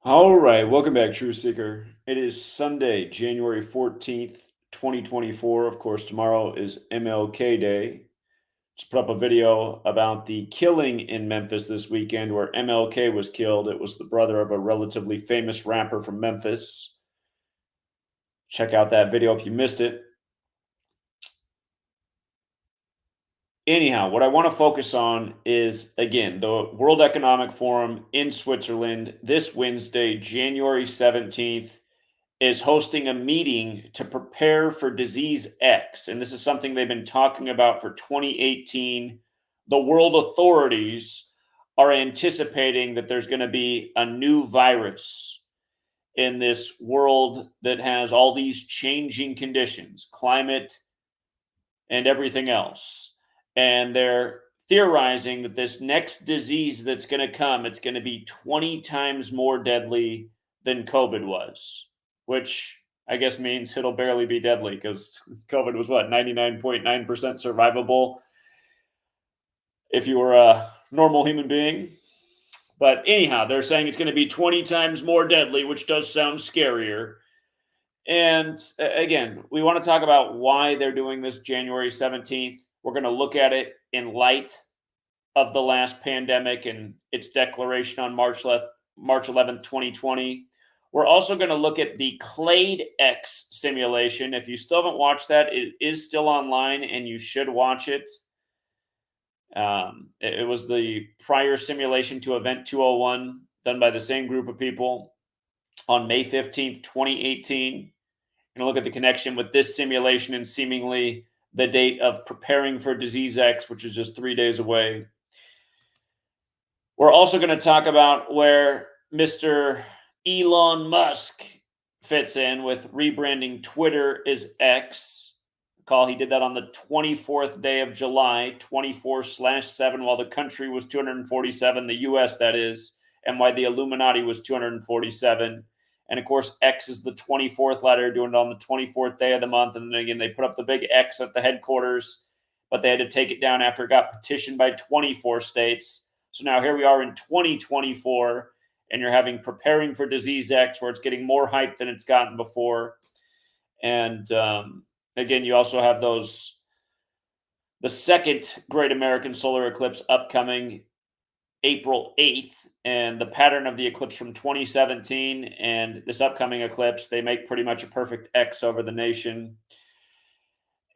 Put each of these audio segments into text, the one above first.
All right, welcome back, True Seeker. It is Sunday, January 14th, 2024. Of course, tomorrow is MLK Day. Just put up a video about the killing in Memphis this weekend where MLK was killed. It was the brother of a relatively famous rapper from Memphis. Check out that video if you missed it. Anyhow, what I want to focus on is again the World Economic Forum in Switzerland this Wednesday, January 17th. Is hosting a meeting to prepare for disease X. And this is something they've been talking about for 2018. The world authorities are anticipating that there's going to be a new virus in this world that has all these changing conditions, climate, and everything else. And they're theorizing that this next disease that's going to come, it's going to be 20 times more deadly than COVID was, which I guess means it'll barely be deadly because COVID was what, 99.9% survivable if you were a normal human being. But anyhow, they're saying it's going to be 20 times more deadly, which does sound scarier. And again, we want to talk about why they're doing this January 17th. We're going to look at it in light of the last pandemic and its declaration on March 11th, 2020. We're also going to look at the Clade X simulation. If you still haven't watched that, it is still online and you should watch it. It was the prior simulation to Event 201 done by the same group of people on May 15th, 2018. Going to look at the connection with this simulation and seemingly the date of preparing for disease X, which is just 3 days away. We're also going to talk about where Mr. Elon Musk fits in with rebranding Twitter as X. Recall he did that on the 24th day of July, 24/7, while the country was 247, the US that is, and why the Illuminati was 247. And of course, X is the 24th letter, doing it on the 24th day of the month. And then again, they put up the big X at the headquarters, but they had to take it down after it got petitioned by 24 states. So now here we are in 2024, and you're having preparing for disease X, where it's getting more hype than it's gotten before. And again, you also have the second Great American Solar Eclipse upcoming April 8th, and the pattern of the eclipse from 2017 and this upcoming eclipse, they make pretty much a perfect X over the nation.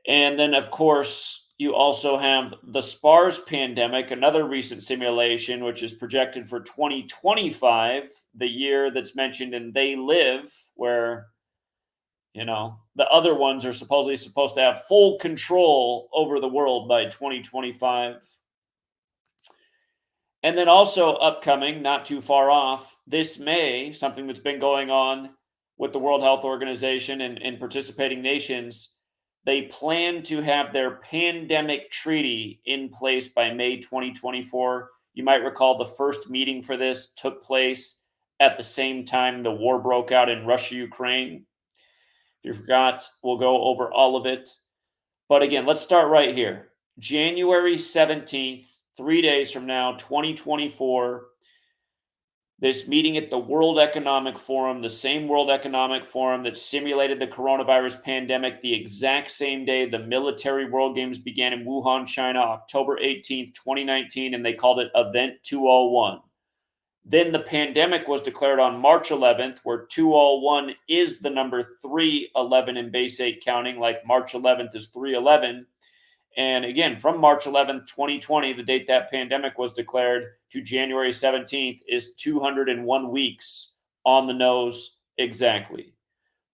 And then, of course, you also have the SPARS pandemic, another recent simulation, which is projected for 2025, the year that's mentioned in They Live, where, the other ones are supposedly supposed to have full control over the world by 2025. And then also upcoming, not too far off, this May, something that's been going on with the World Health Organization and participating nations, they plan to have their pandemic treaty in place by May 2024. You might recall the first meeting for this took place at the same time the war broke out in Russia, Ukraine. If you forgot, we'll go over all of it. But again, let's start right here. January 17th, 3 days from now, 2024, this meeting at the World Economic Forum, the same World Economic Forum that simulated the coronavirus pandemic the exact same day the military World Games began in Wuhan, China, October 18th, 2019, and they called it Event 201. Then the pandemic was declared on March 11th, where 201 is the number 311 in base 8 counting, like March 11th is 311. And again, from March 11th, 2020, the date that pandemic was declared, to January 17th is 201 weeks on the nose exactly.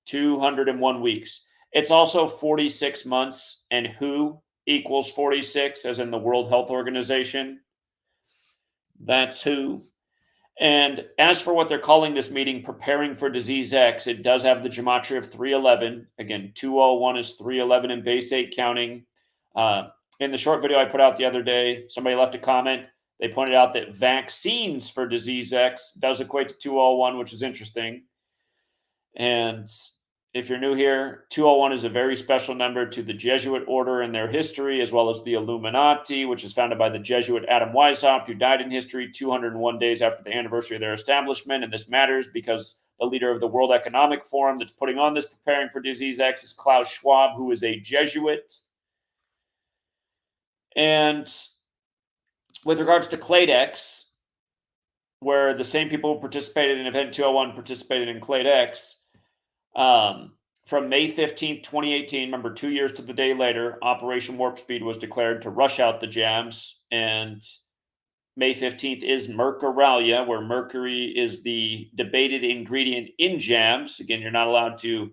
201 weeks. It's also 46 months, and who equals 46, as in the World Health Organization? That's who. And as for what they're calling this meeting, preparing for disease X, it does have the gematria of 311. Again, 201 is 311 in base 8 counting. In the short video I put out the other day, somebody left a comment. They pointed out that vaccines for disease X does equate to 201, which is interesting. And if you're new here, 201 is a very special number to the Jesuit order and their history, as well as the Illuminati, which is founded by the Jesuit Adam Weishaupt, who died in history 201 days after the anniversary of their establishment. And this matters because the leader of the World Economic Forum that's putting on this Preparing for Disease X is Klaus Schwab, who is a Jesuit. And with regards to Clade X, where the same people who participated in Event 201 participated in Clade X, from May 15th, 2018, remember 2 years to the day later, Operation Warp Speed was declared to rush out the jabs. And May 15th is Mercuralia, where mercury is the debated ingredient in jabs. Again, you're not allowed to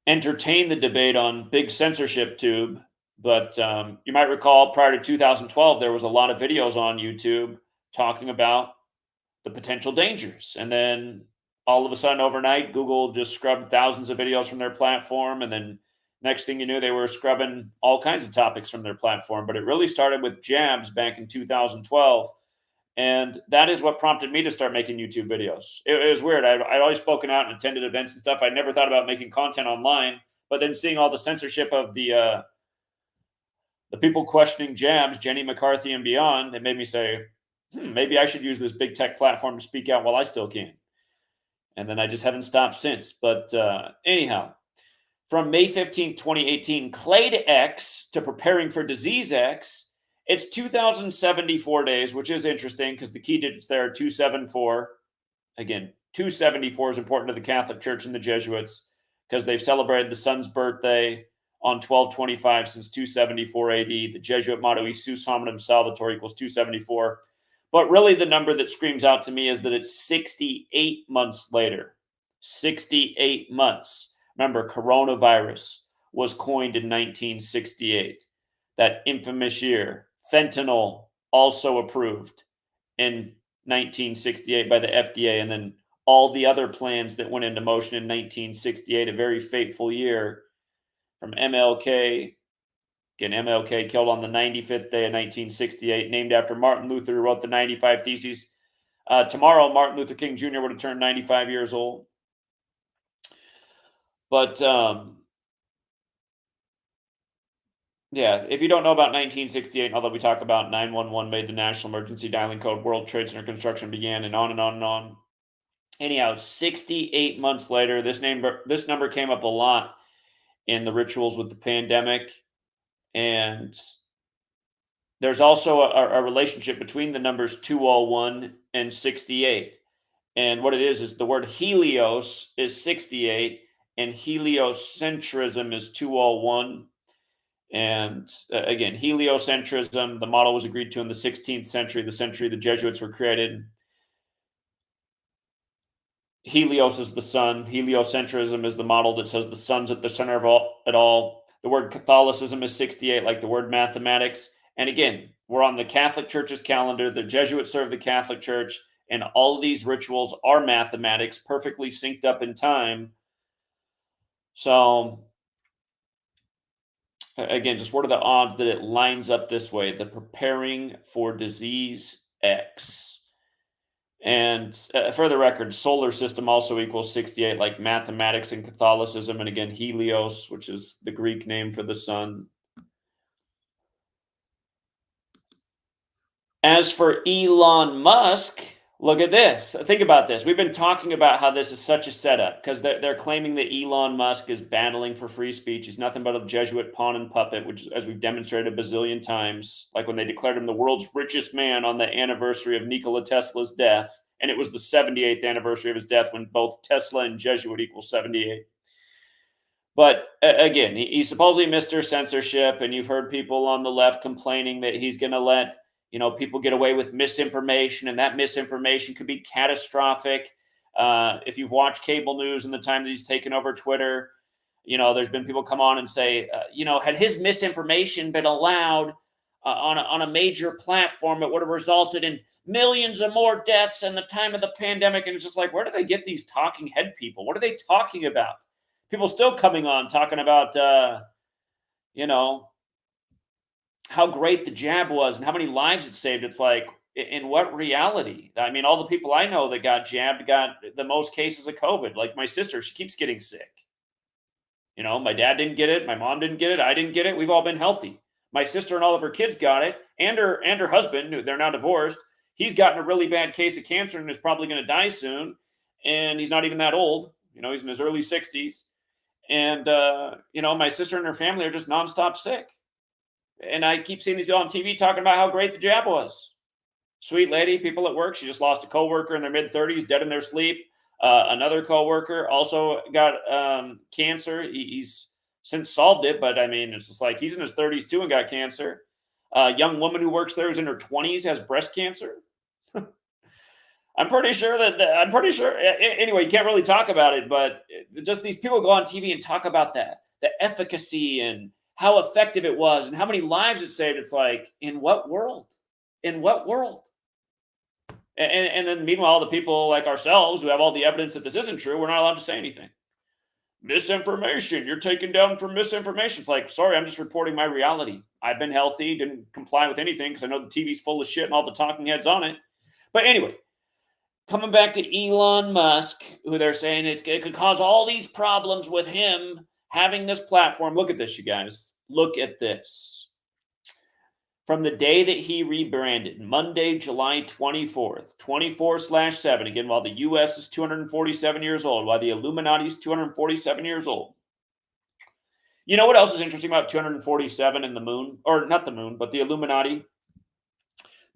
entertain the debate on big censorship tube. But you might recall prior to 2012, there was a lot of videos on YouTube talking about the potential dangers. And then all of a sudden overnight, Google just scrubbed thousands of videos from their platform. And then next thing you knew, they were scrubbing all kinds of topics from their platform. But it really started with jabs back in 2012. And that is what prompted me to start making YouTube videos. It was weird. I'd always spoken out and attended events and stuff. I never thought about making content online. But then seeing all the censorship of the people questioning jabs, Jenny McCarthy and beyond, it made me say, maybe I should use this big tech platform to speak out while I still can. And then I just haven't stopped since. But anyhow, from May 15, 2018, Clade X to Preparing for Disease X, it's 2,074 days, which is interesting because the key digits there are 274. Again, 274 is important to the Catholic Church and the Jesuits because they've celebrated the sun's birthday on 12/25 since 274 AD. The Jesuit motto, Isus Hominum Salvator, equals 274. But really the number that screams out to me is that it's 68 months later. 68 months. Remember, coronavirus was coined in 1968. That infamous year. Fentanyl also approved in 1968 by the FDA. And then all the other plans that went into motion in 1968, a very fateful year from MLK. Again, MLK killed on the 95th day of 1968, named after Martin Luther, who wrote the 95 Theses. Tomorrow, Martin Luther King Jr. would have turned 95 years old. But, yeah, if you don't know about 1968, although we talk about 911 made the national emergency dialing code, World Trade Center construction began, and on and on and on. Anyhow, 68 months later, this number came up a lot in the rituals with the pandemic. And there's also a relationship between the numbers 201 and 68. And what it is the word helios is 68 and heliocentrism is 201. And again, heliocentrism, the model was agreed to in the 16th century, the century the Jesuits were created. Helios is the sun. Heliocentrism is the model that says the sun's at the center of it all. The word Catholicism is 68, like the word mathematics. And again, we're on the Catholic Church's calendar. The Jesuits serve the Catholic Church, and all of these rituals are mathematics, perfectly synced up in time. So, again, just what are the odds that it lines up this way? The Preparing for Disease X. And for the record, solar system also equals 68, like mathematics and Catholicism. And again, Helios, which is the Greek name for the sun. As for Elon Musk, look at this. Think about this. We've been talking about how this is such a setup because they're claiming that Elon Musk is battling for free speech. He's nothing but a Jesuit pawn and puppet, which, as we've demonstrated a bazillion times, like when they declared him the world's richest man on the anniversary of Nikola Tesla's death. And it was the 78th anniversary of his death when both Tesla and Jesuit equal 78. But again, he's supposedly Mr. Censorship, and you've heard people on the left complaining that he's going to let people get away with misinformation, and that misinformation could be catastrophic. If you've watched cable news in the time that he's taken over Twitter, there's been people come on and say, had his misinformation been allowed on a major platform, it would have resulted in millions of more deaths in the time of the pandemic. And it's just like, where do they get these talking head people? What are they talking about? People still coming on talking about, how great the jab was and how many lives it saved. It's like, in what reality? I mean, all the people I know that got jabbed got the most cases of COVID. Like my sister, she keeps getting sick. You know, my dad didn't get it. My mom didn't get it. I didn't get it. We've all been healthy. My sister and all of her kids got it, and her husband, who they're now divorced. He's gotten a really bad case of cancer and is probably going to die soon. And he's not even that old. You know, he's in his early 60s. And, you know, my sister and her family are just nonstop sick. And I keep seeing these people on TV talking about how great the jab was. Sweet lady, people at work. She just lost a coworker in their mid 30s, dead in their sleep. Another coworker also got cancer. He's since solved it, but I mean, it's just like he's in his 30s too and got cancer. A young woman who works there who's in her 20s has breast cancer. I'm pretty sure anyway, you can't really talk about it, but just these people go on TV and talk about that, the efficacy and how effective it was and how many lives it saved. It's like, in what world? In what world? And then meanwhile, the people like ourselves who have all the evidence that this isn't true, we're not allowed to say anything. Misinformation. You're taken down for misinformation. It's like, sorry, I'm just reporting my reality. I've been healthy, didn't comply with anything because I know the TV's full of shit and all the talking heads on it. But anyway, coming back to Elon Musk, who they're saying it could cause all these problems with him having this platform. Look at this, you guys. Look at this. From the day that he rebranded, Monday, July 24th, 24/7, again, while the U.S. is 247 years old, while the Illuminati is 247 years old. You know what else is interesting about 247 and the moon? Or not the moon, but the Illuminati?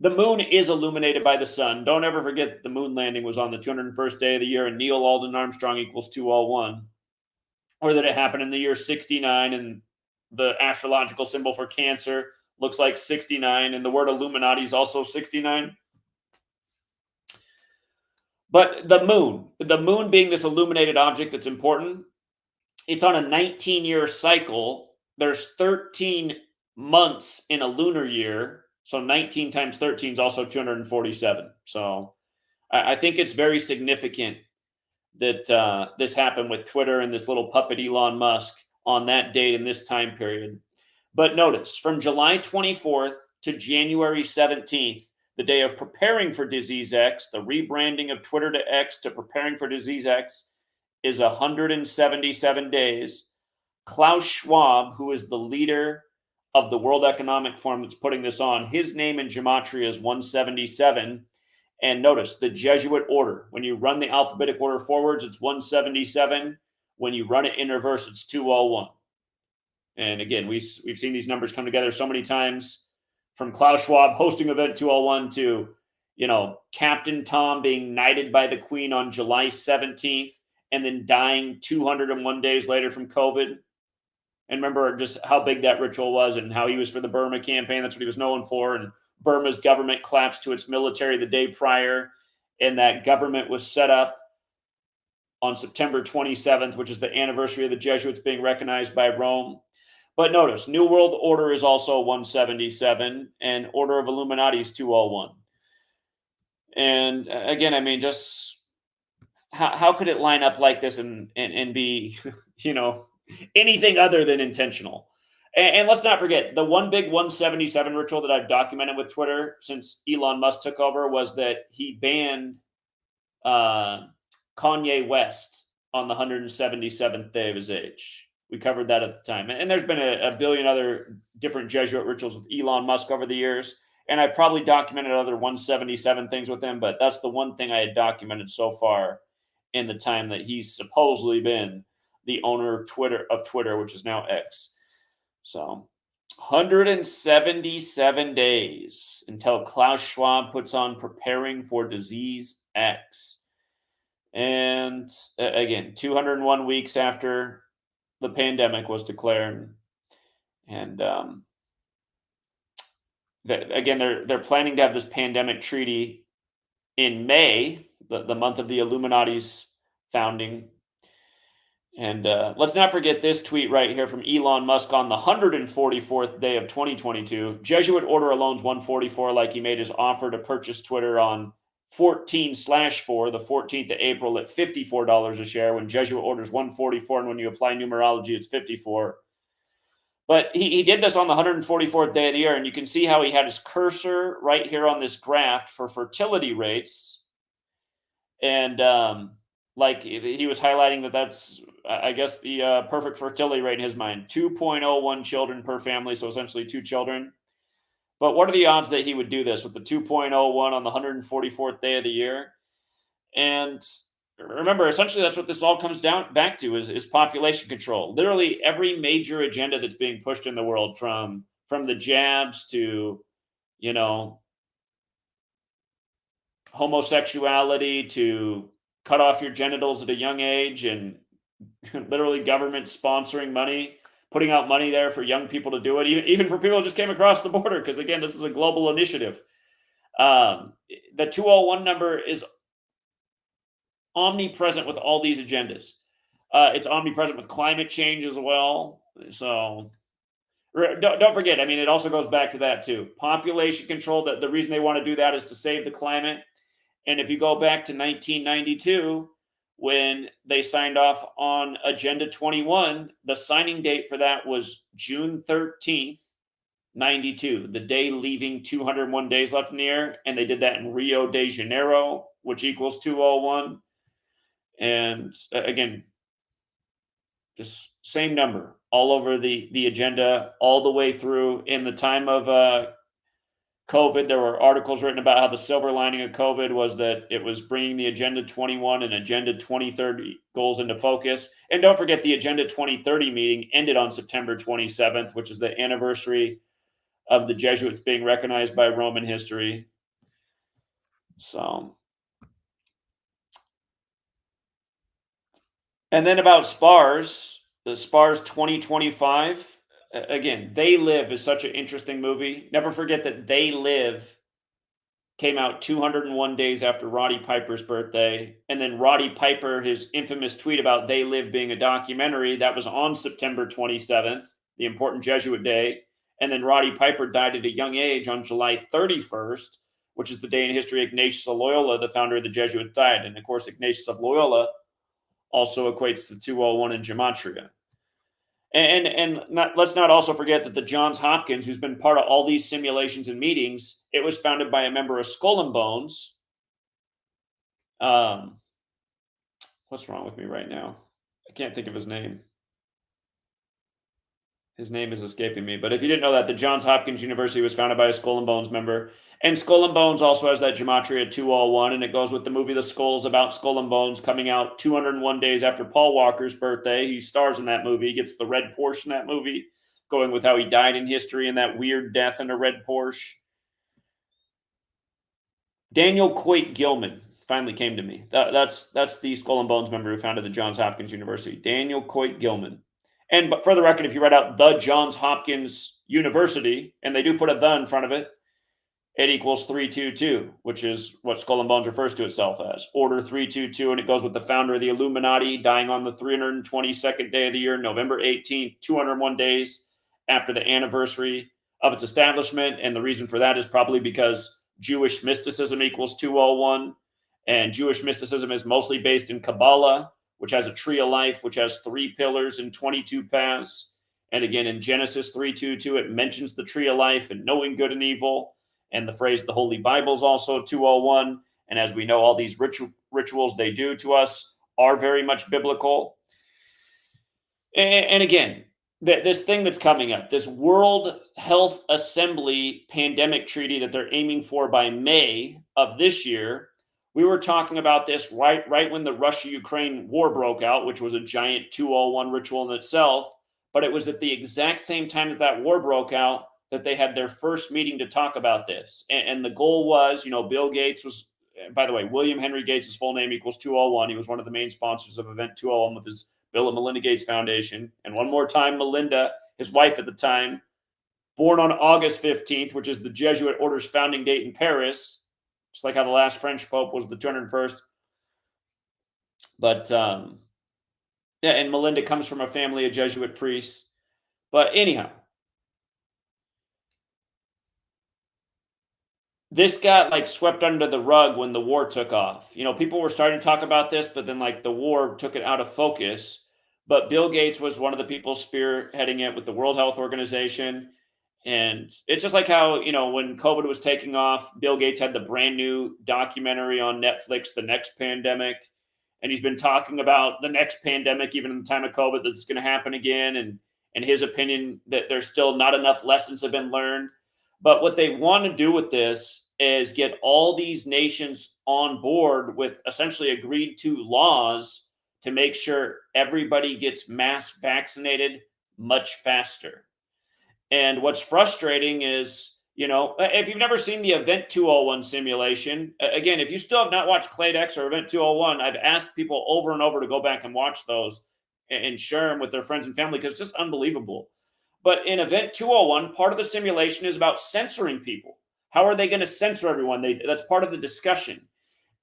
The moon is illuminated by the sun. Don't ever forget that the moon landing was on the 201st day of the year and Neil Alden Armstrong equals 201. Or that it happened in the year 69 and the astrological symbol for Cancer looks like 69, and the word Illuminati is also 69. But the moon being this illuminated object that's important, it's on a 19-year cycle. There's 13 months in a lunar year, so 19 times 13 is also 247. So I think it's very significant that this happened with Twitter and this little puppet Elon Musk on that date in this time period. But notice, from July 24th to January 17th, the day of preparing for Disease X, the rebranding of Twitter to X to preparing for Disease X is 177 days. Klaus Schwab, who is the leader of the World Economic Forum that's putting this on, his name in Gematria is 177. And notice the Jesuit order. When you run the alphabetic order forwards, it's 177. When you run it in reverse, it's 201. And again, we've seen these numbers come together so many times, from Klaus Schwab hosting event 201 to, you know, Captain Tom being knighted by the Queen on July 17th and then dying 201 days later from COVID. And remember just how big that ritual was and how he was for the Burma campaign. That's what he was known for. And Burma's government collapsed to its military the day prior. And that government was set up on September 27th, which is the anniversary of the Jesuits being recognized by Rome. But notice, New World Order is also 177, and Order of Illuminati is 201. And again, I mean, just how could it line up like this and be, you know, anything other than intentional? And let's not forget, the one big 177 ritual that I've documented with Twitter since Elon Musk took over was that he banned Kanye West on the 177th day of his age. We covered that at the time. And there's been a billion other different Jesuit rituals with Elon Musk over the years. And I've probably documented other 177 things with him, but that's the one thing I had documented so far in the time that he's supposedly been the owner of Twitter, which is now X. So 177 days until Klaus Schwab puts on Preparing for Disease X. And again, 201 weeks after the pandemic was declared. And again, they're planning to have this pandemic treaty in May, the month of the Illuminati's founding. And let's not forget this tweet right here from Elon Musk on the 144th day of 2022. Jesuit order alone's 144, like he made his offer to purchase Twitter on 14/4, the 14th of April at $54 a share, when Jesuit orders 144, and when you apply numerology, it's 54. But he did this on the 144th day of the year, and you can see how he had his cursor right here on this graph for fertility rates. And like he was highlighting that that's, I guess, the perfect fertility rate in his mind, 2.01 children per family, so essentially 2 children. But what are the odds that he would do this with the 2.01 on the 144th day of the year? And remember, essentially, that's what this all comes down back to is population control. Literally every major agenda that's being pushed in the world, from the jabs to, you know, homosexuality to cut off your genitals at a young age, and literally government sponsoring money, putting out money there for young people to do it, even for people who just came across the border, because again, this is a global initiative. The 201 number is omnipresent with all these agendas. It's omnipresent with climate change as well. So don't forget, I mean, it also goes back to that too. Population control, that the reason they want to do that is to save the climate. And if you go back to 1992, when they signed off on Agenda 21, the signing date for that was June 13th, 92, the day leaving 201 days left in the year. And they did that in Rio de Janeiro, which equals 201. And again, just same number all over the agenda, all the way through. In the time of COVID, there were articles written about how the silver lining of COVID was that it was bringing the Agenda 21 and Agenda 2030 goals into focus. And don't forget, the Agenda 2030 meeting ended on September 27th, which is the anniversary of the Jesuits being recognized by Roman history. So, and then about SPARS, the SPARS 2025. Again, They Live is such an interesting movie. Never forget that They Live came out 201 days after Roddy Piper's birthday. And then Roddy Piper, his infamous tweet about They Live being a documentary, that was on September 27th, the important Jesuit day. And then Roddy Piper died at a young age on July 31st, which is the day in history Ignatius of Loyola, the founder of the Jesuits, died. And of course, Ignatius of Loyola also equates to 201 in Gematria. And let's not also forget that the Johns Hopkins, who's been part of all these simulations and meetings, it was founded by a member of Skull and Bones. What's wrong with me right now? I can't think of his name. His name is escaping me. But if you didn't know that, the Johns Hopkins University was founded by a Skull and Bones member. And Skull and Bones also has that Gematria 201, and it goes with the movie The Skulls, about Skull and Bones, coming out 201 days after Paul Walker's birthday. He stars in that movie. He gets the red Porsche in that movie, going with how he died in history and that weird death in a red Porsche. Daniel Coit Gilman finally came to me. That's the Skull and Bones member who founded the Johns Hopkins University. Daniel Coit Gilman. But for the record, if you write out the Johns Hopkins University, and they do put a "the" in front of it, it equals 322, which is what Skull and Bones refers to itself as. Order 322, and it goes with the founder of the Illuminati, dying on the 322nd day of the year, November 18th, 201 days after the anniversary of its establishment. And the reason for that is probably because Jewish mysticism equals 201, and Jewish mysticism is mostly based in Kabbalah, which has a tree of life, which has 3 pillars and 22 paths. And again, in Genesis 3:22, it mentions the tree of life and knowing good and evil. And the phrase the Holy Bible is also 201. And as we know, all these rituals they do to us are very much biblical. And again, this thing that's coming up, this World Health Assembly pandemic treaty that they're aiming for by May of this year. We were talking about this right when the Russia-Ukraine war broke out, which was a giant 201 ritual in itself. But it was at the exact same time that war broke out that they had their first meeting to talk about this. And the goal was, Bill Gates was, by the way, William Henry Gates' full name equals 201. He was one of the main sponsors of Event 201 with his Bill and Melinda Gates Foundation. And one more time, Melinda, his wife at the time, born on August 15th, which is the Jesuit order's founding date in Paris, just like how the last French Pope was the 201st. But, yeah, and Melinda comes from a family of Jesuit priests. But anyhow, this got swept under the rug when the war took off. People were starting to talk about this, but then the war took it out of focus. But Bill Gates was one of the people spearheading it with the World Health Organization. And it's just like how, when COVID was taking off, Bill Gates had the brand new documentary on Netflix, The Next Pandemic. and he's been talking about the next pandemic, even in the time of COVID, this is going to happen again, and his opinion that there's still not enough lessons have been learned. But what they want to do with this is get all these nations on board with essentially agreed to laws to make sure everybody gets mass vaccinated much faster. And what's frustrating is, if you've never seen the Event 201 simulation, again, if you still have not watched Clade X or Event 201, I've asked people over and over to go back and watch those and share them with their friends and family, because it's just unbelievable. But in Event 201, part of the simulation is about censoring people. How are they going to censor everyone? That's part of the discussion.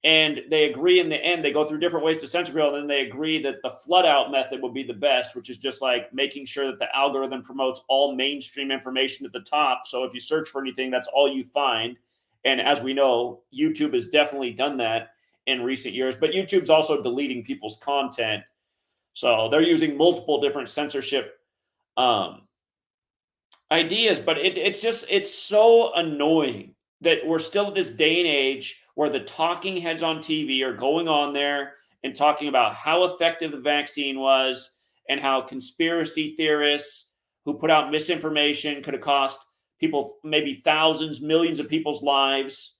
And they agree in the end, they go through different ways to censor people, and then they agree that the flood out method would be the best, which is just like making sure that the algorithm promotes all mainstream information at the top. So if you search for anything, that's all you find. And as we know, YouTube has definitely done that in recent years, but YouTube's also deleting people's content. So they're using multiple different censorship ideas, but it's so annoying that we're still at this day and age where the talking heads on TV are going on there and talking about how effective the vaccine was, and how conspiracy theorists who put out misinformation could have cost people maybe thousands, millions of people's lives.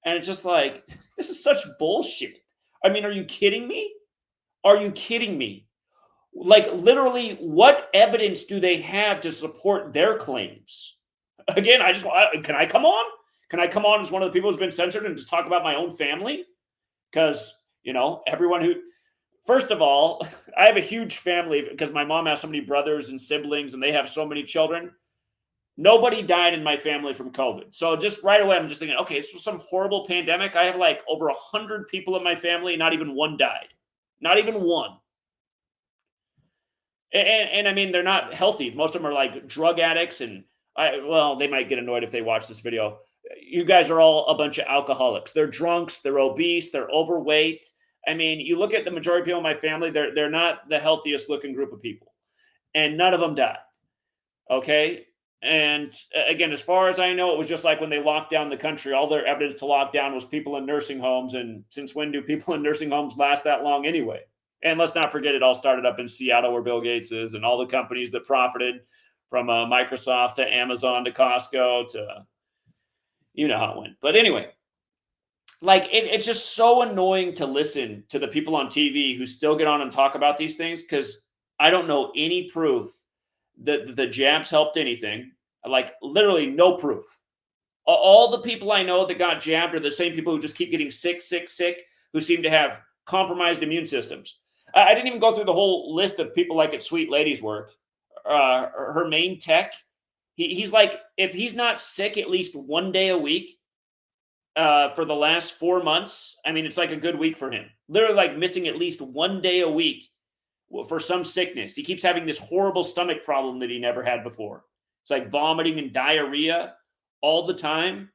And it's just like, this is such bullshit. I mean, are you kidding me? Are you kidding me? Like, literally, what evidence do they have to support their claims? Again, can I come on? Can I come on as one of the people who's been censored and just talk about my own family? Because, everyone who, first of all, I have a huge family because my mom has so many brothers and siblings and they have so many children. Nobody died in my family from COVID. So just right away, I'm just thinking, okay, this was some horrible pandemic. I have like over 100 people in my family. Not even one died. Not even one. And I mean, they're not healthy. Most of them are like drug addicts, and they might get annoyed if they watch this video. You guys are all a bunch of alcoholics. They're drunks, they're obese, they're overweight. I mean, you look at the majority of people in my family, they're not the healthiest looking group of people. And none of them died. Okay? And again, as far as I know, it was just like when they locked down the country, all their evidence to lock down was people in nursing homes. And since when do people in nursing homes last that long anyway? And let's not forget, it all started up in Seattle where Bill Gates is, and all the companies that profited from Microsoft to Amazon to Costco to, you know how it went. But anyway, like it's just so annoying to listen to the people on TV who still get on and talk about these things, because I don't know any proof that the jabs helped anything. Like literally no proof. All the people I know that got jabbed are the same people who just keep getting sick, who seem to have compromised immune systems. I didn't even go through the whole list of people like at Sweet Lady's work. Her main tech, he's like, if he's not sick at least one day a week for the last 4 months, I mean, it's like a good week for him. Literally like missing at least one day a week for some sickness. He keeps having this horrible stomach problem that he never had before. It's like vomiting and diarrhea all the time.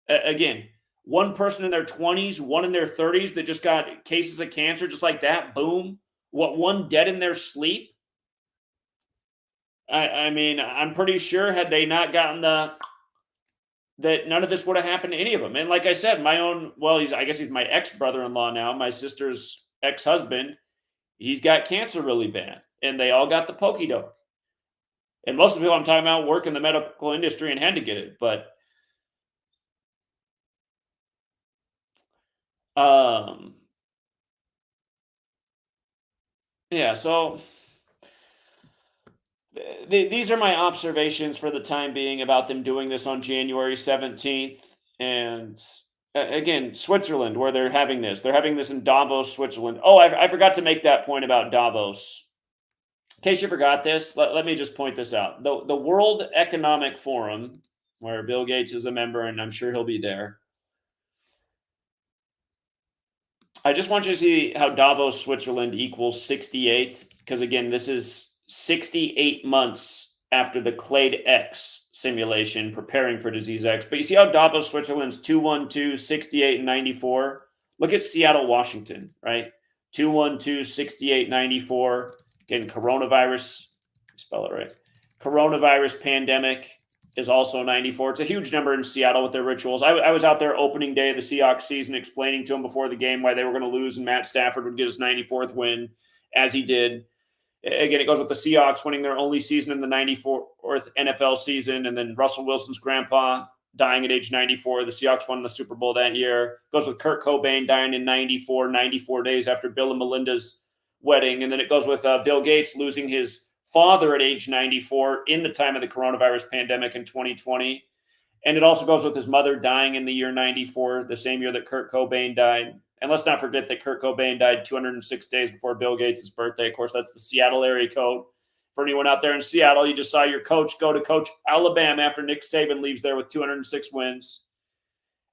Again, one person in their 20s, one in their 30s that just got cases of cancer just like that. Boom. One dead in their sleep. I mean, I'm pretty sure had they not gotten that none of this would have happened to any of them. And like I said, I guess he's my ex-brother-in-law now, my sister's ex-husband. He's got cancer really bad, and they all got the pokey doke. And most of the people I'm talking about work in the medical industry and had to get it. But yeah, so these are my observations for the time being about them doing this on January 17th. And again, Switzerland, where they're having this in Davos, Switzerland. Oh, I forgot to make that point about Davos. In case you forgot this, let me just point this out. The World Economic Forum, where Bill Gates is a member, and I'm sure he'll be there. I just want you to see how Davos, Switzerland equals 68, because again, this is 68 months after the Clade X simulation, preparing for disease X. But you see how Davos, Switzerland's 212, 68, and 94? Look at Seattle, Washington, right? 212, 68, 94. Again, coronavirus, spell it right. Coronavirus pandemic, is also 94. It's a huge number in Seattle with their rituals. I was out there opening day of the Seahawks season explaining to them before the game why they were going to lose and Matt Stafford would get his 94th win, as he did. Again, it goes with the Seahawks winning their only season in the 94th NFL season, and then Russell Wilson's grandpa dying at age 94. The Seahawks won the Super Bowl that year. It goes with Kurt Cobain dying in 94 days after Bill and Melinda's wedding. And then it goes with Bill Gates losing his father at age 94 in the time of the coronavirus pandemic in 2020. And it also goes with his mother dying in the year 94, the same year that Kurt Cobain died. And let's not forget that Kurt Cobain died 206 days before Bill Gates' birthday. Of course, that's the Seattle area code. For anyone out there in Seattle, you just saw your coach go to coach Alabama after Nick Saban leaves there with 206 wins.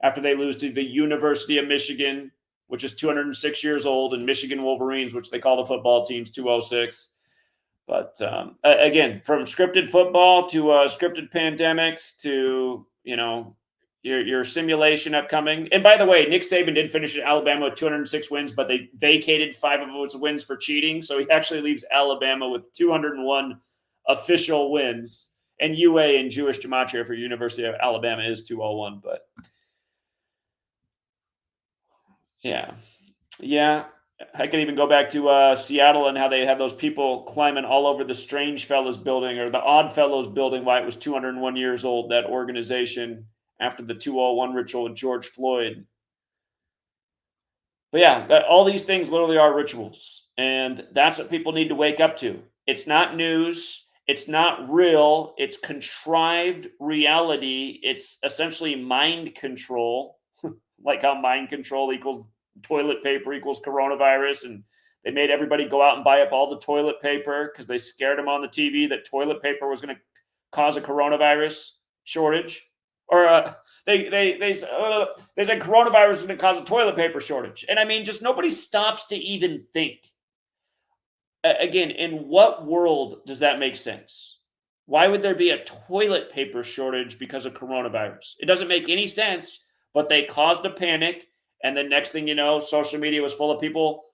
After they lose to the University of Michigan, which is 206 years old, and Michigan Wolverines, which they call the football teams, 206. But again, from scripted football to scripted pandemics to, your simulation upcoming. And by the way, Nick Saban did finish at Alabama with 206 wins, but they vacated 5 of those wins for cheating. So he actually leaves Alabama with 201 official wins. And UA in Jewish gematria for University of Alabama is 201. But yeah. I could even go back to Seattle and how they had those people climbing all over the Strange Fellows building or the Odd Fellows building, why it was 201 years old, that organization, after the 201 ritual with George Floyd. But yeah, all these things literally are rituals. And that's what people need to wake up to. It's not news. It's not real. It's contrived reality. It's essentially mind control, like how mind control equals toilet paper equals coronavirus. And they made everybody go out and buy up all the toilet paper because they scared them on the TV that toilet paper was going to cause a coronavirus shortage. Or they said coronavirus is going to cause a toilet paper shortage. And I mean, just nobody stops to even think. Again, in what world does that make sense? Why would there be a toilet paper shortage because of coronavirus? It doesn't make any sense, but they caused a panic. And the next thing you know, social media was full of people,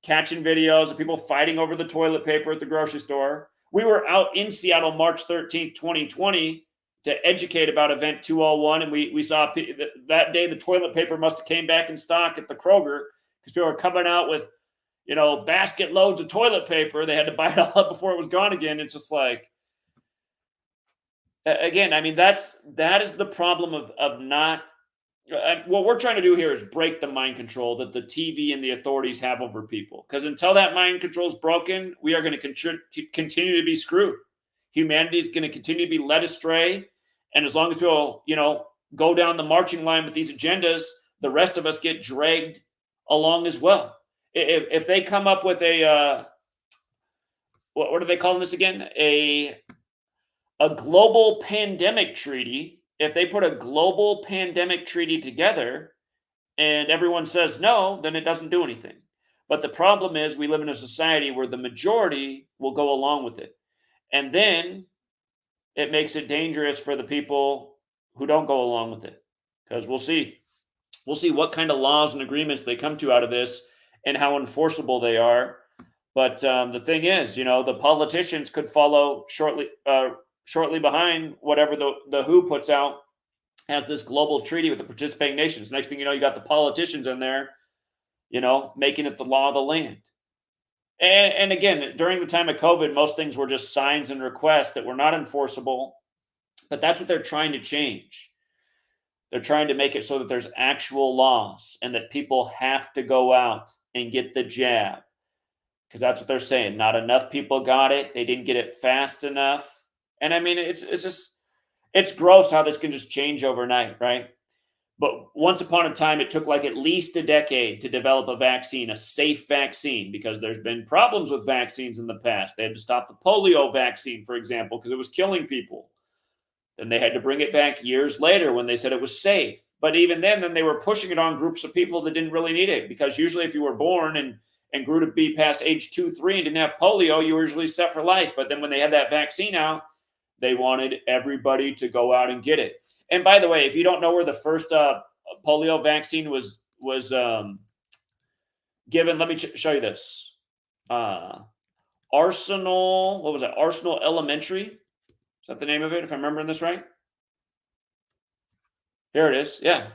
catching videos of people fighting over the toilet paper at the grocery store. We were out in Seattle March 13th, 2020 to educate about Event 201. And we saw that day the toilet paper must have came back in stock at the Kroger because people were coming out with, basket loads of toilet paper. They had to buy it all up before it was gone again. It's just like, again, I mean, that is the problem of not. What we're trying to do here is break the mind control that the TV and the authorities have over people. Because until that mind control is broken, we are going to continue to be screwed. Humanity is going to continue to be led astray. And as long as people, go down the marching line with these agendas, the rest of us get dragged along as well. If they come up with a, what are they calling this again? A global pandemic treaty. If they put a global pandemic treaty together and everyone says no, then it doesn't do anything. But the problem is we live in a society where the majority will go along with it. And then it makes it dangerous for the people who don't go along with it. Because we'll see what kind of laws and agreements they come to out of this and how enforceable they are. But the thing is, the politicians could follow shortly behind whatever the WHO puts out as this global treaty with the participating nations. Next thing you know, you got the politicians in there, making it the law of the land. And again, during the time of COVID, most things were just signs and requests that were not enforceable. But that's what they're trying to change. They're trying to make it so that there's actual laws and that people have to go out and get the jab. Because that's what they're saying. Not enough people got it. They didn't get it fast enough. And I mean, it's gross how this can just change overnight, right? But once upon a time, it took like at least a decade to develop a vaccine, a safe vaccine, because there's been problems with vaccines in the past. They had to stop the polio vaccine, for example, because it was killing people. Then they had to bring it back years later when they said it was safe. But even then they were pushing it on groups of people that didn't really need it, because usually if you were born and grew to be past age 2, 3 and didn't have polio, you were usually set for life. But then when they had that vaccine out, they wanted everybody to go out and get it. And by the way, if you don't know where the first polio vaccine was given, let me show you this. Arsenal Elementary Is that the name of it, if I'm remembering this right? Here it is. Yeah.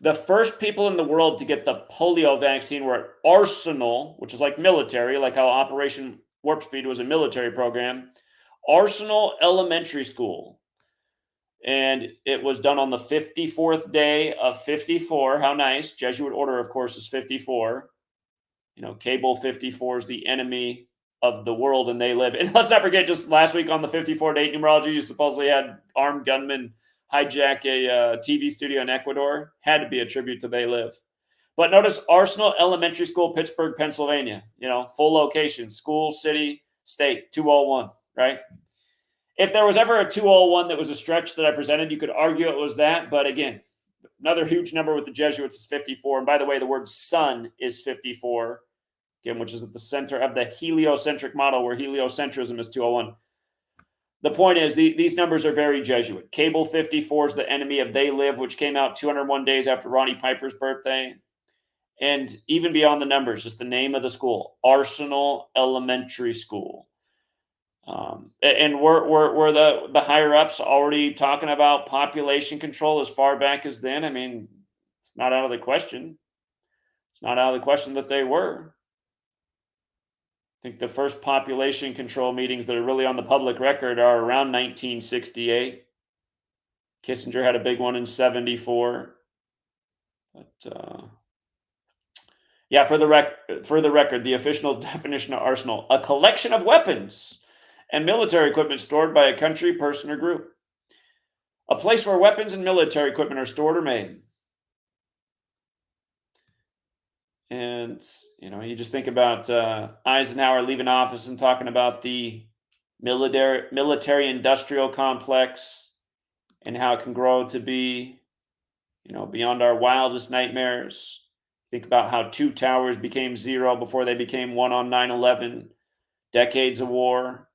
The first people in the world to get the polio vaccine were at Arsenal, which is like military, like how Operation Warp Speed was a military program. Arsenal Elementary School. And it was done on the 54th day of 54. How nice. Jesuit order, of course, is 54. Cable 54 is the enemy of the world, and they live. And let's not forget, just last week on the 54 date numerology, you supposedly had armed gunmen hijack a TV studio in Ecuador. Had to be a tribute to They Live. But notice Arsenal Elementary School, Pittsburgh, Pennsylvania. Full location, school, city, state, 201, right? If there was ever a 201 that was a stretch that I presented, you could argue it was that. But again, another huge number with the Jesuits is 54. And by the way, the word sun is 54, again, which is at the center of the heliocentric model, where heliocentrism is 201. The point is, these numbers are very Jesuit. Cable 54 is the enemy of They Live, which came out 201 days after Ronnie Piper's birthday. And even beyond the numbers, just the name of the school, Arsenal Elementary School. And were the higher ups already talking about population control as far back as then? I mean, it's not out of the question. It's not out of the question that they were. I think the first population control meetings that are really on the public record are around 1968. Kissinger had a big one in 74. But yeah, for the record, the official definition of arsenal: a collection of weapons and military equipment stored by a country, person, or group. A place where weapons and military equipment are stored or made. And, you just think about Eisenhower leaving office and talking about the military industrial complex and how it can grow to be, beyond our wildest nightmares. Think about how 2 towers became 0 before they became 1 on 9/11. Decades of war.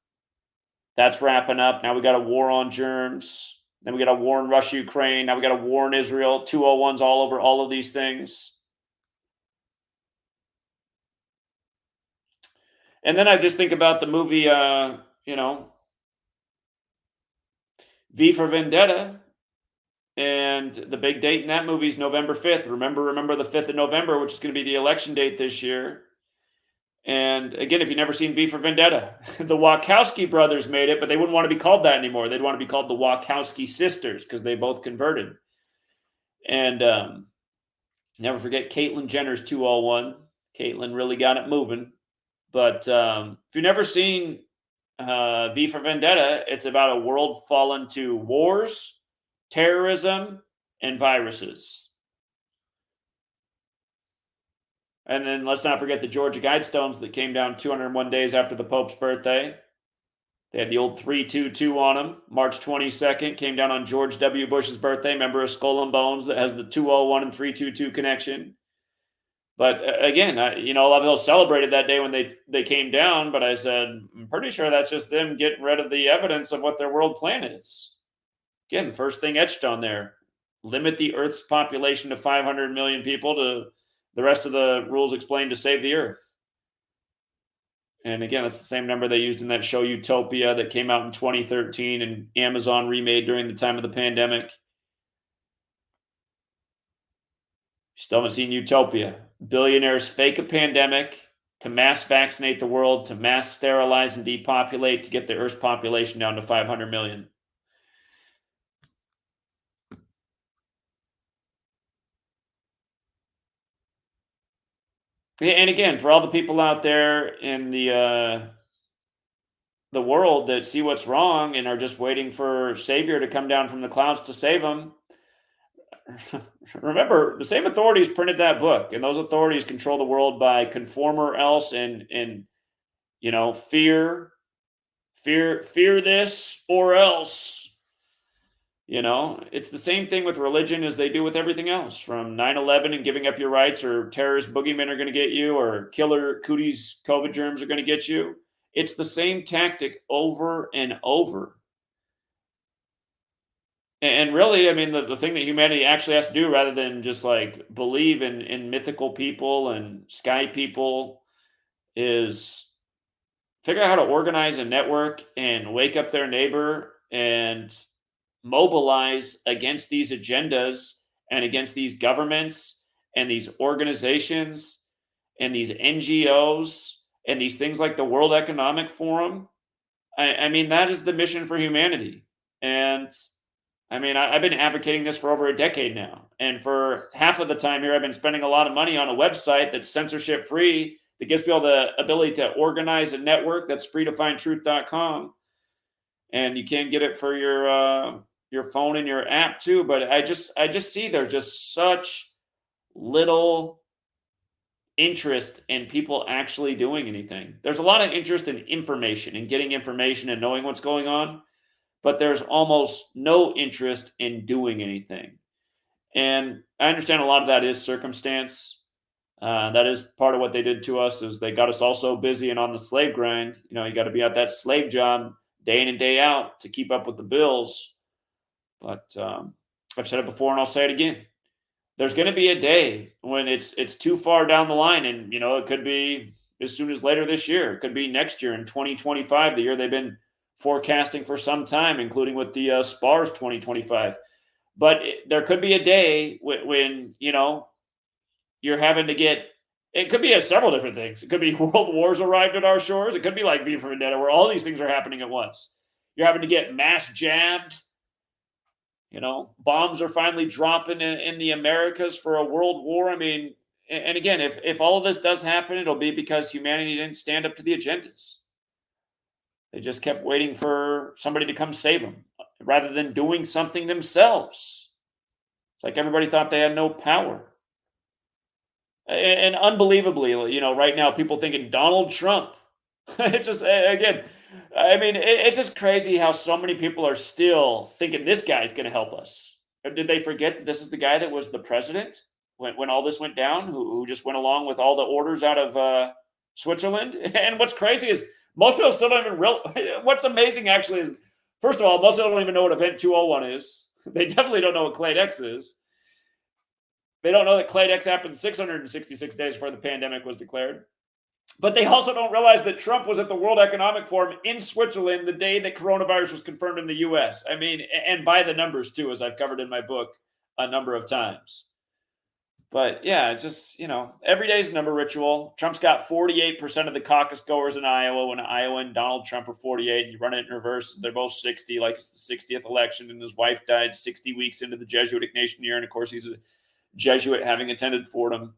That's wrapping up. Now we got a war on germs. Then we got a war in Russia, Ukraine. Now we got a war in Israel. 201s all over all of these things. And then I just think about the movie, V for Vendetta. And the big date in that movie is November 5th. Remember the 5th of November, which is going to be the election date this year. And again, if you've never seen V for Vendetta, the Wachowski brothers made it, but they wouldn't want to be called that anymore. They'd want to be called the Wachowski sisters because they both converted. And never forget Caitlyn Jenner's 201. Caitlyn really got it moving. But if you've never seen V for Vendetta, it's about a world fallen to wars, terrorism, and viruses. And then let's not forget the Georgia Guidestones that came down 201 days after the Pope's birthday. They had the old 322 on them. March 22nd came down on George W. Bush's birthday. Remember a Skull and Bones that has the 201 and 322 connection. But again, a lot of people celebrated that day when they came down. But I said, I'm pretty sure that's just them getting rid of the evidence of what their world plan is. Again, the first thing etched on there: limit the Earth's population to 500 million people. To the rest of the rules explained to save the Earth. And again, that's the same number they used in that show Utopia that came out in 2013 and Amazon remade during the time of the pandemic. Still haven't seen Utopia. Billionaires fake a pandemic to mass vaccinate the world, to mass sterilize and depopulate, to get the Earth's population down to 500 million. And again, for all the people out there in the world that see what's wrong and are just waiting for Savior to come down from the clouds to save them, remember, the same authorities printed that book, and those authorities control the world by conform or else, and fear this or else. It's the same thing with religion as they do with everything else, from 9/11 and giving up your rights, or terrorist boogeymen are going to get you, or killer cooties COVID germs are going to get you. It's the same tactic over and over. And really, I mean, the thing that humanity actually has to do, rather than just like believe in mythical people and sky people, is figure out how to organize a network and wake up their neighbor and mobilize against these agendas and against these governments and these organizations and these NGOs and these things like the World Economic Forum. I mean, that is the mission for humanity. And I mean, I've been advocating this for over a decade now. And for half of the time here, I've been spending a lot of money on a website that's censorship free, that gives people the ability to organize a network. That's freetofindtruth.com. And you can get it for your phone and your app too. But I just see there's just such little interest in people actually doing anything. There's a lot of interest in information and getting information and knowing what's going on, but there's almost no interest in doing anything. And I understand a lot of that is circumstance. That is part of what they did to us, is they got us all so busy and on the slave grind. You know, you got to be at that slave job day in and day out to keep up with the bills. But I've said it before and I'll say it again. There's going to be a day when it's too far down the line, and you know, it could be as soon as later this year. It could be next year in 2025, the year they've been forecasting for some time, including with the SPARS 2025. But there could be a day when you know, you're having to get. It could be several different things. It could be world wars arrived at our shores. It could be like V for Vendetta, where all these things are happening at once. You're having to get mass jabbed. You know, bombs are finally dropping in the Americas for a world war. I mean, and again, if all of this does happen, it'll be because humanity didn't stand up to the agendas. They just kept waiting for somebody to come save them rather than doing something themselves. It's like everybody thought they had no power. And unbelievably, you know, right now people thinking Donald Trump. It's just, again, I mean, it's just crazy how so many people are still thinking this guy's going to help us. Or did they forget that this is the guy that was the president when all this went down, who just went along with all the orders out of Switzerland? And what's crazy is most people still don't even what's amazing actually is, first of all, most people don't even know what Event 201 is. They definitely don't know what Clade X is. They don't know that Clade X happened 666 days before the pandemic was declared. But they also don't realize that Trump was at the World Economic Forum in Switzerland the day that coronavirus was confirmed in the US. I mean, and by the numbers too, as I've covered in my book a number of times. But yeah, it's just, you know, every day's a number ritual. Trump's got 48% of the caucus goers in Iowa, when Iowa and Donald Trump are 48, and you run it in reverse, they're both 60, like it's the 60th election, and his wife died 60 weeks into the Jesuit Ignatian year. And of course, he's a Jesuit, having attended Fordham.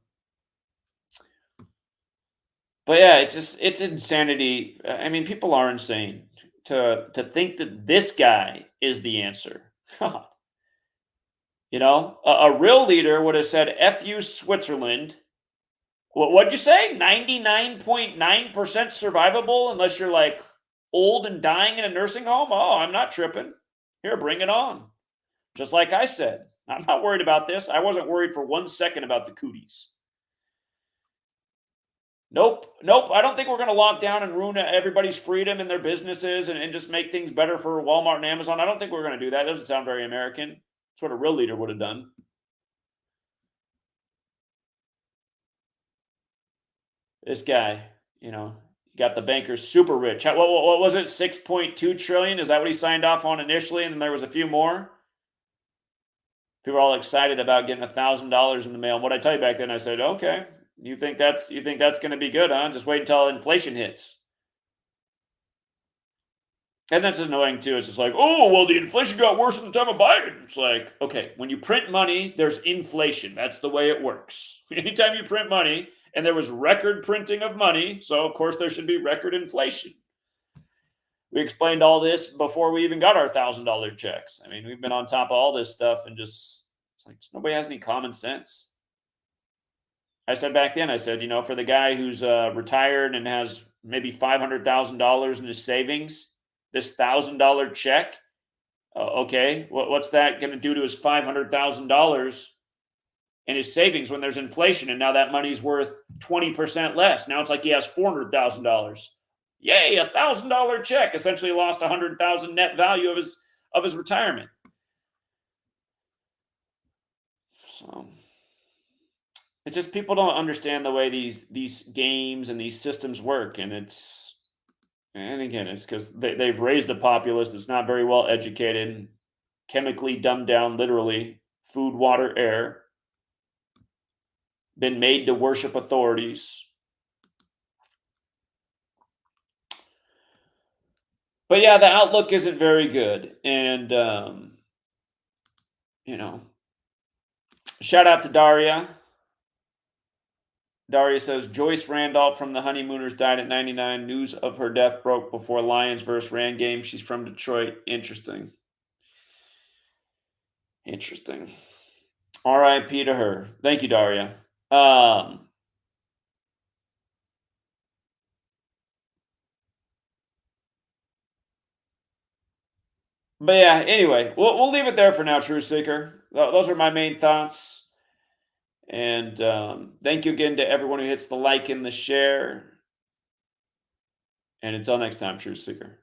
But yeah, it's insanity. I mean, people are insane to think that this guy is the answer. You know, a real leader would have said, "F you, Switzerland." What'd you say? 99.9% survivable unless you're like old and dying in a nursing home? Oh, I'm not tripping. Here, bring it on. Just like I said, I'm not worried about this. I wasn't worried for 1 second about the cooties. Nope. I don't think we're going to lock down and ruin everybody's freedom and their businesses and just make things better for Walmart and Amazon. I don't think we're going to do that. It doesn't sound very American. That's what a real leader would have done. This guy, you know, got the bankers super rich. What was it? 6.2 trillion? Is that what he signed off on initially? And then there was a few more. People are all excited about getting $1,000 in the mail. And what I tell you back then, I said, okay, you think that's going to be good, huh? Just wait until inflation hits. And that's annoying too. It's just like, oh, well, the inflation got worse at the time of Biden. It's like, okay, when you print money, there's inflation. That's the way it works. Anytime you print money, and there was record printing of money, so of course there should be record inflation. We explained all this before we even got our $1,000 checks. I mean, we've been on top of all this stuff, and just, it's like, nobody has any common sense. I said back then, I said, you know, for the guy who's retired and has maybe $500,000 in his savings, this $1,000 check, okay, what's that going to do to his $500,000 in his savings when there's inflation, and now that money's worth 20% less? Now it's like he has $400,000. Yay, $1,000 check essentially lost 100,000 net value of his retirement. So it's just, people don't understand the way these games and these systems work, and it's And again, it's because they've raised a populace that's not very well educated, chemically dumbed down, literally, food, water, air, been made to worship authorities. But yeah, the outlook isn't very good. And, you know, shout out to Daria. Daria says Joyce Randolph from the Honeymooners died at 99. News of her death broke before Lions versus Rand game. She's from Detroit. Interesting. Interesting. R.I.P. to her. Thank you, Daria. Um, but yeah, anyway, we'll leave it there for now, True Seeker. Those are my main thoughts. And thank you again to everyone who hits the like and the share. And until next time, True Seeker.